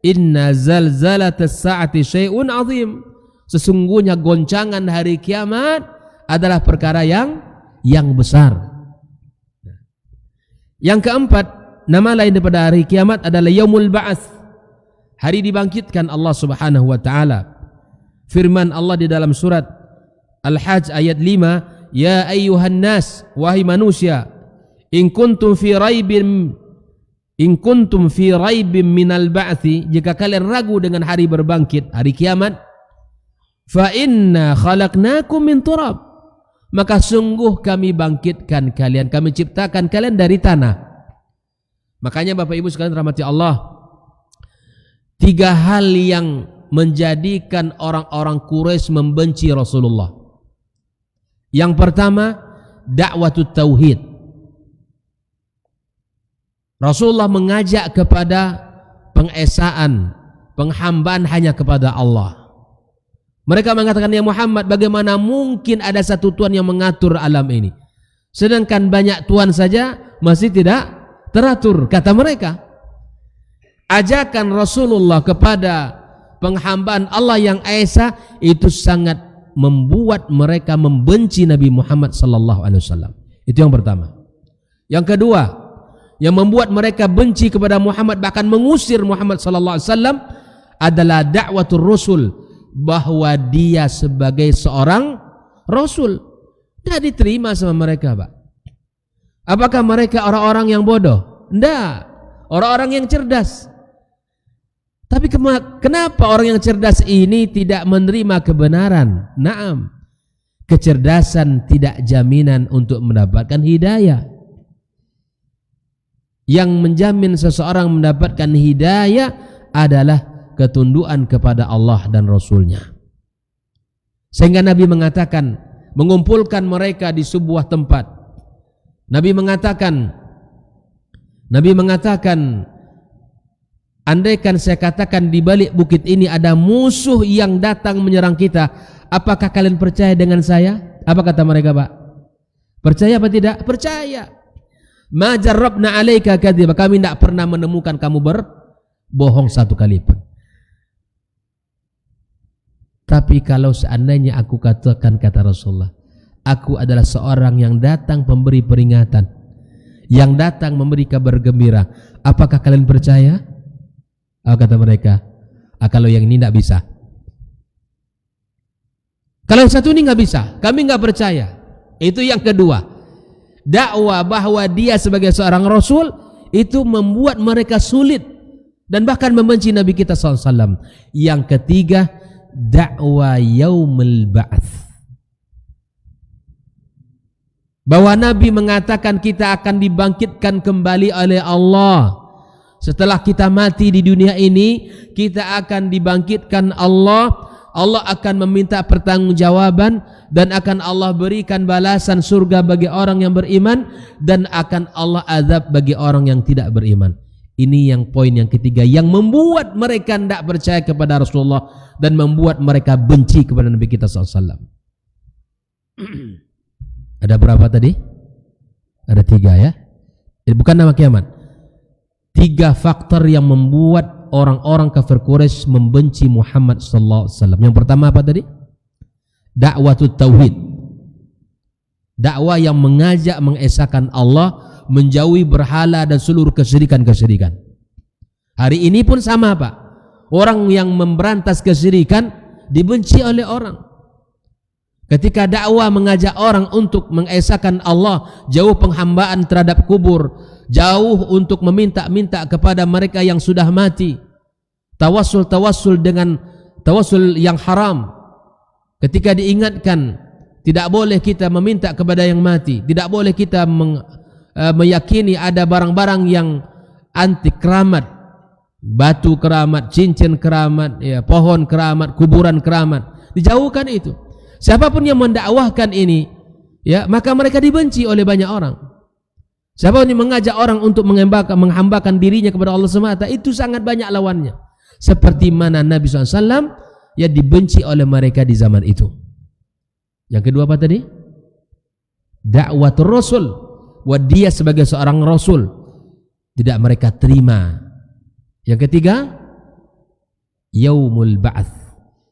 inna zalzalatas sa'ati syai'un azim, sesungguhnya goncangan hari kiamat adalah perkara yang besar. Yang keempat, nama lain daripada hari kiamat adalah yaumul ba'ats, hari dibangkitkan Allah Subhanahu wa taala. Firman Allah di dalam surat Al-Hajj ayat 5, ya ayyuhan nas, wahai manusia, in kuntum fi raibin minal ba'thi, jika kalian ragu dengan hari berbangkit, hari kiamat, fa inna khalaqnakum min turab, maka sungguh kami bangkitkan kalian, kami ciptakan kalian dari tanah. Makanya Bapak Ibu sekalian rahmati Allah, 3 hal yang menjadikan orang-orang Quraisy membenci Rasulullah. Yang pertama, dakwatut tauhid. Rasulullah mengajak kepada pengesaan, penghambaan hanya kepada Allah. Mereka mengatakan, ya Muhammad, bagaimana mungkin ada satu Tuhan yang mengatur alam ini, sedangkan banyak Tuhan saja masih tidak teratur, kata mereka. Ajakan Rasulullah kepada penghambaan Allah yang esa itu sangat membuat mereka membenci Nabi Muhammad sallallahu alaihi wasallam. Itu yang pertama. Yang kedua, yang membuat mereka benci kepada Muhammad, bahkan mengusir Muhammad sallallahu alaihi wasallam, adalah dakwatul Rasul, bahwa dia sebagai seorang Rasul. Tidak diterima sama mereka, Pak. Apakah mereka orang-orang yang bodoh? Tidak, orang-orang yang cerdas. Tapi kenapa orang yang cerdas ini tidak menerima kebenaran? Naam, kecerdasan tidak jaminan untuk mendapatkan hidayah. Yang menjamin seseorang mendapatkan hidayah adalah ketundukan kepada Allah dan Rasulnya. Sehingga Nabi mengatakan, mengumpulkan mereka di sebuah tempat. Nabi mengatakan, andaikan saya katakan di balik bukit ini ada musuh yang datang menyerang kita, apakah kalian percaya dengan saya? Apa kata mereka, Pak? Percaya apa tidak? Percaya. Ma jarrabna alaika kadhiba, kami tidak pernah menemukan kamu berbohong satu kali pun. Tapi kalau seandainya aku katakan, kata Rasulullah, aku adalah seorang yang datang pemberi peringatan, yang datang memberi kabar gembira, apakah kalian percaya? Apa kata mereka? Kalau yang ini tidak bisa. Kalau yang satu ini nggak bisa, kami nggak percaya. Itu yang kedua. Dakwah bahwa dia sebagai seorang Rasul itu membuat mereka sulit dan bahkan membenci Nabi kita SAW. Yang ketiga, dakwah yaumul ba'ats, bahwa Nabi mengatakan kita akan dibangkitkan kembali oleh Allah. Setelah kita mati di dunia ini, kita akan dibangkitkan Allah. Allah akan meminta pertanggungjawaban dan akan Allah berikan balasan surga bagi orang yang beriman, dan akan Allah azab bagi orang yang tidak beriman. Ini yang poin yang ketiga yang membuat mereka tidak percaya kepada Rasulullah dan membuat mereka benci kepada Nabi kita SAW. Ada berapa tadi? Ada 3 ya. Bukan nama kiamat. 3 faktor yang membuat orang-orang kafir Quraisy membenci Muhammad SAW. Yang pertama apa tadi? Dakwatut tauhid. Dakwah yang mengajak mengesahkan Allah, menjauhi berhala dan seluruh kesyirikan-kesyirikan. Hari ini pun sama, Pak. Orang yang memberantas kesyirikan dibenci oleh orang. Ketika dakwah mengajak orang untuk mengesahkan Allah, jauh penghambaan terhadap kubur, jauh untuk meminta-minta kepada mereka yang sudah mati, tawassul dengan tawassul yang haram. Ketika diingatkan, tidak boleh kita meminta kepada yang mati, tidak boleh kita meyakini ada barang-barang yang anti keramat, batu keramat, cincin keramat, ya, pohon keramat, kuburan keramat. Dijauhkan itu. Siapapun yang mendakwahkan ini, ya, maka mereka dibenci oleh banyak orang. Siapapun yang mengajak orang untuk menghambakan dirinya kepada Allah semata, itu sangat banyak lawannya. Seperti mana Nabi SAW ya dibenci oleh mereka di zaman itu. Yang kedua apa tadi? Dakwatul Rasul, bahwa dia sebagai seorang Rasul tidak mereka terima. Yang ketiga, yaumul ba'ats,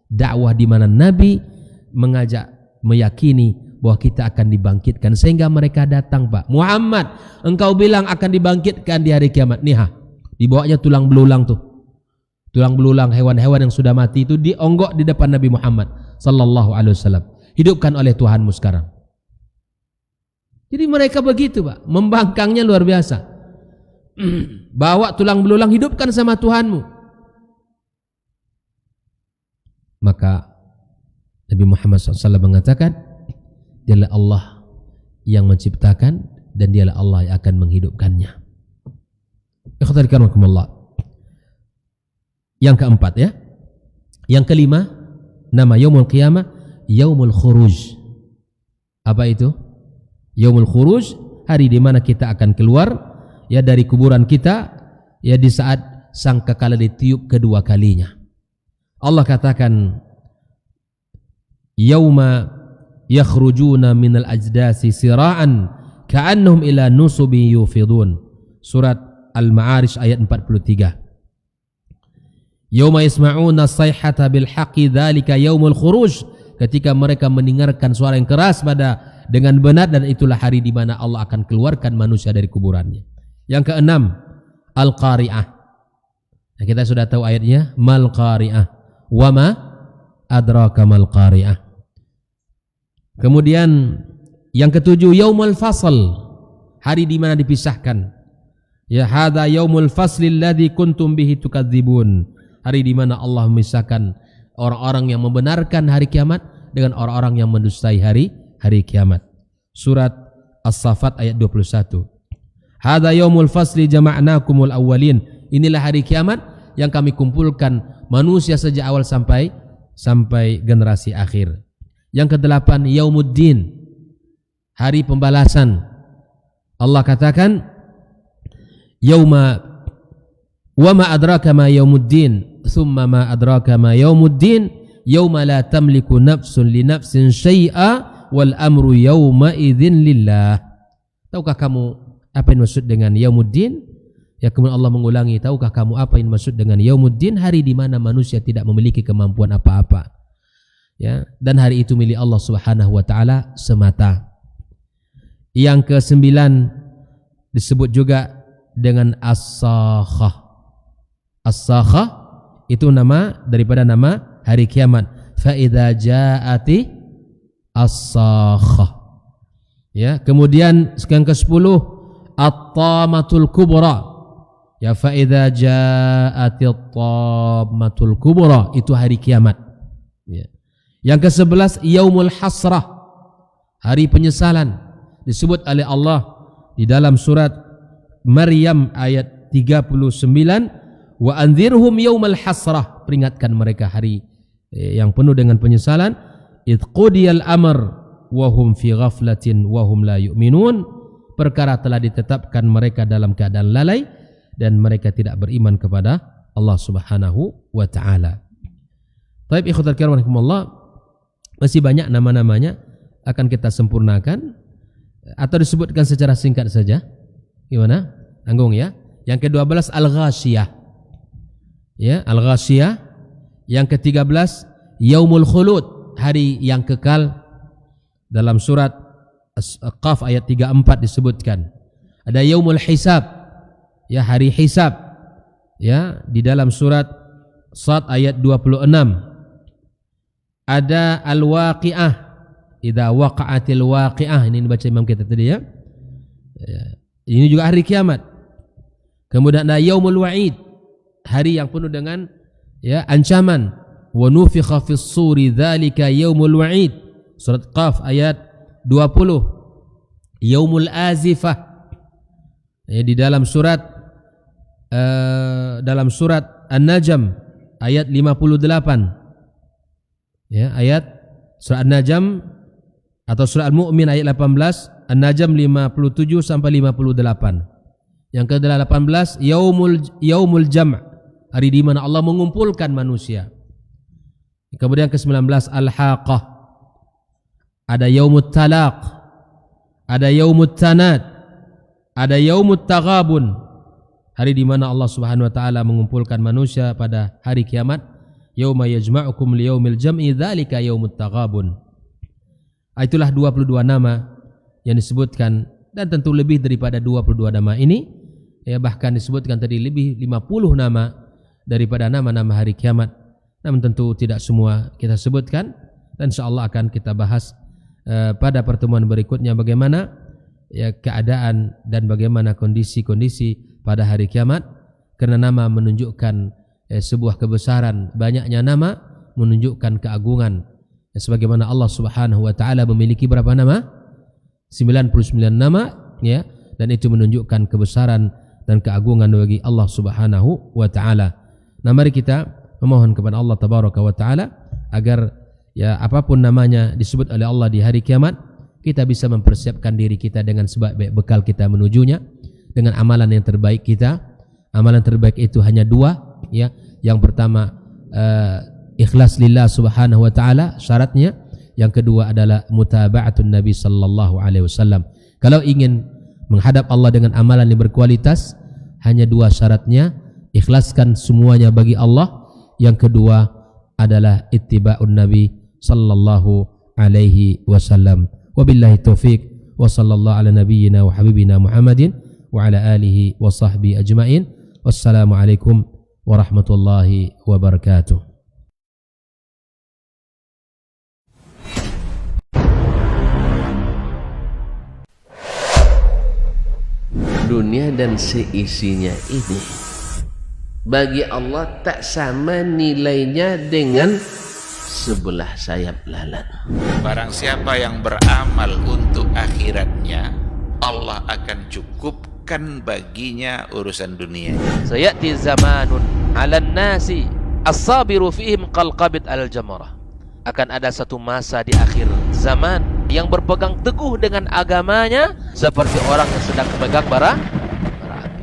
dakwah di mana Nabi mengajak meyakini bahwa kita akan dibangkitkan, sehingga mereka datang, Pak. Muhammad, engkau bilang akan dibangkitkan di hari kiamat. Nih, dibawanya tulang belulang tuh. Tulang belulang hewan-hewan yang sudah mati itu dionggok di depan Nabi Muhammad sallallahu alaihi wasallam. Hidupkan oleh Tuhanmu sekarang. Jadi mereka begitu, Pak, membangkangnya luar biasa. Bawa tulang belulang, hidupkan sama Tuhanmu. Maka Nabi Muhammad SAW mengatakan, dialah Allah yang menciptakan dan dialah Allah yang akan menghidupkannya. Ikhwati rahimakumullah. Yang keempat ya. Yang kelima, nama yaumul qiyamah yaumul khuruj. Apa itu? Yaumul khuruj, hari di mana kita akan keluar ya dari kuburan kita ya di saat sangkakala ditiup kedua kalinya. Allah katakan yauma yakhrujuna minal ajdasi sira'an ka'annahum ila nusubin yufidun. Surat Al-Ma'arij ayat 43. Yauma yasma'una sayhata bil haqqi dzalika yaumul khuruj, ketika mereka mendengarkan suara yang keras dengan benar, dan itulah hari di mana Allah akan keluarkan manusia dari kuburannya. Yang keenam, Al-Qari'ah. Nah, kita sudah tahu ayatnya, mal qari'ah wa ma adraka mal qari'ah. Kemudian yang ketujuh, yaumul fasl, hari di mana dipisahkan. Ya hadza yaumul fasli alladzi kuntum bihi tukadzibun. Hari di mana Allah memisahkan orang-orang yang membenarkan hari kiamat dengan orang-orang yang mendustai hari kiamat. Surat As-Saffat ayat 21. Hadza yaumul fasli jama'nakumul awwalin. Inilah hari kiamat yang kami kumpulkan manusia sejak awal sampai generasi akhir. Yang kedelapan, yaumuddin, hari pembalasan. Allah katakan yauma wa ma adraka ma yaumuddin thumma ma adraka ma yaumuddin yauma la tamliku nafsun li nafsin syai'a wal amru yauma idzin lillah. Tahukah kamu apa yang maksud dengan yaumuddin? Ya, kemudian Allah mengulangi, tahukah kamu apa yang maksud dengan yaumuddin? Hari di mana manusia tidak memiliki kemampuan apa-apa. Ya, dan hari itu milik Allah Subhanahu wa taala semata. Yang kesembilan disebut juga dengan as-sakhah. As-sakhah itu nama daripada nama hari kiamat. Fa idza jaati as-sakhah. Ya, kemudian yang ke-10 at-tamatul kubra. Ya, fa idza jaati at-tamatul kubra, itu hari kiamat. Ya. Yang ke-11 yaumul hasrah, hari penyesalan. Disebut oleh Allah di dalam surat Maryam ayat 39, wa anzirhum yaumal hasrah, peringatkan mereka hari yang penuh dengan penyesalan. Idh qudiyal amr wa hum fi ghaflatin wa hum la yu'minun, perkara telah ditetapkan mereka dalam keadaan lalai dan mereka tidak beriman kepada Allah Subhanahu wa taala. Baik, ikhwatul kiram rahimakumullah, masih banyak nama-namanya, akan kita sempurnakan atau disebutkan secara singkat saja. Gimana? Tanggung ya. Yang ke-12 Al-Ghasyiyah. Ya, Al-Ghasyiyah. Yang ke-13 Yaumul Khulud, hari yang kekal. Dalam surat Qaf ayat 34 disebutkan. Ada Yaumul Hisab. Ya, hari hisab. Ya, di dalam surat Shad ayat 26. Ada Al-Waqi'ah, idza waqa'atil waqi'ah, ini baca imam kita tadi ya. Ini juga hari kiamat. Kemudian ada Yaumul Wa'id, hari yang penuh dengan ya ancaman. Wa nufikha fis suri dzalika yaumul wa'id. Surat Qaf ayat 20. Yaumul Azifah. Ya, di dalam surat An-Najm ayat 58. Ya, ayat surah An-Najm atau surah Al-Mu'min ayat 18, An-Najm 57 sampai 58. Yang ke-18 Yaumul Jam', hari di mana Allah mengumpulkan manusia. Kemudian ke-19 Al-Haqqah. Ada Yaumut Talaq, ada Yaumut Tanad, ada Yaumut Taghabun, hari di mana Allah Subhanahu wa taala mengumpulkan manusia pada hari kiamat. Yauma yajma'ukum liyaumil jam'i dzalika yaumut taghabun. Itulah 22 nama yang disebutkan, dan tentu lebih daripada 22 nama ini. Ya, bahkan disebutkan tadi lebih 50 nama daripada nama-nama hari kiamat. Namun tentu tidak semua kita sebutkan, dan insyaallah akan kita bahas pada pertemuan berikutnya bagaimana ya keadaan dan bagaimana kondisi-kondisi pada hari kiamat, karena nama menunjukkan sebuah kebesaran, banyaknya nama menunjukkan keagungan Sebagaimana Allah Subhanahu wa taala memiliki berapa nama? 99 nama, ya, dan itu menunjukkan kebesaran dan keagungan bagi Allah Subhanahu wa taala. Nah, mari kita memohon kepada Allah Tabaraka wa taala agar ya apapun namanya disebut oleh Allah di hari kiamat, kita bisa mempersiapkan diri kita dengan sebaik-baik bekal kita menujunya dengan amalan yang terbaik kita. Amalan terbaik itu hanya dua, ya. Yang pertama ikhlas lillah Subhanahu wa taala syaratnya. Yang kedua adalah mutaba'atun Nabi sallallahu alaihi wasallam. Kalau ingin menghadap Allah dengan amalan yang berkualitas, hanya dua syaratnya: ikhlaskan semuanya bagi Allah. Yang kedua adalah ittiba'un Nabi sallallahu alaihi wasallam. Wabillahi taufiq wa sallallahu ala nabiyyina wa habibina Muhammadin wa ala alihi wa sahbihi ajma'in. Wassalamualaikum warahmatullahi wabarakatuh. Dunia dan seisinya ini bagi Allah tak sama nilainya dengan sebelah sayap lalat. Barang siapa yang beramal untuk akhiratnya, Allah akan cukupkan baginya urusan dunia. Sayati zamanun 'alan nasi as-sabiru fihim qalqabit al-jamarah. Akan ada satu masa di akhir zaman yang berpegang teguh dengan agamanya seperti orang yang sedang memegang bara api.